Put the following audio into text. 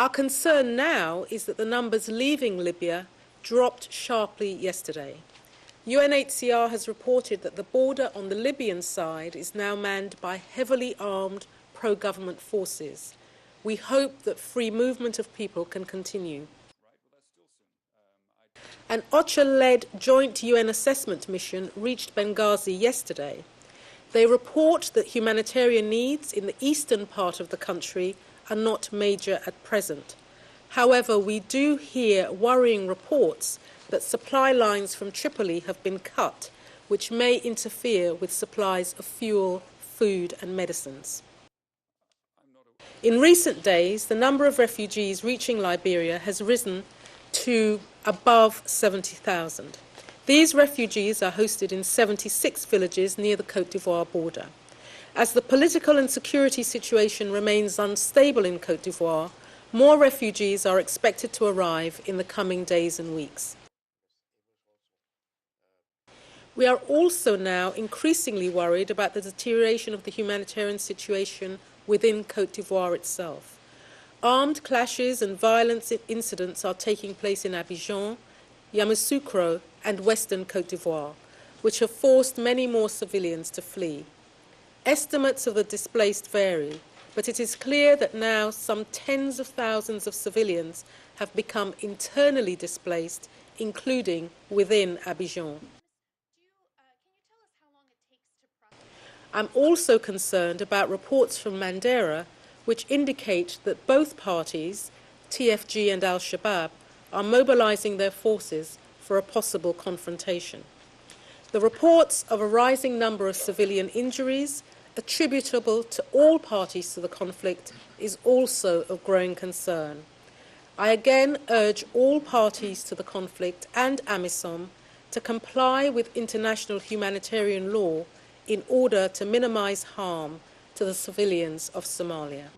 Our concern now is that the numbers leaving Libya dropped sharply yesterday. UNHCR has reported that the border on the Libyan side is now manned by heavily armed pro-government forces. We hope that free movement of people can continue. An OCHA-led joint UN assessment mission reached Benghazi yesterday. They report that humanitarian needs in the eastern part of the country are not major at present. However, we do hear worrying reports that supply lines from Tripoli have been cut, which may interfere with supplies of fuel, food and medicines. In recent days, the number of refugees reaching Liberia has risen to above 70,000. These refugees are hosted in 76 villages near the Côte d'Ivoire border. As the political and security situation remains unstable in Côte d'Ivoire, more refugees are expected to arrive in the coming days and weeks. We are also now increasingly worried about the deterioration of the humanitarian situation within Côte d'Ivoire itself. Armed clashes and violent incidents are taking place in Abidjan, Yamoussoukro and western Côte d'Ivoire, which have forced many more civilians to flee. Estimates of the displaced vary, but it is clear that now some tens of thousands of civilians have become internally displaced, including within Abidjan. I'm also concerned about reports from Mandera which indicate that both parties, TFG and Al-Shabaab, are mobilizing their forces for a possible confrontation. The reports of a rising number of civilian injuries attributable to all parties to the conflict is also of growing concern. I again urge all parties to the conflict and AMISOM to comply with international humanitarian law in order to minimize harm to the civilians of Somalia.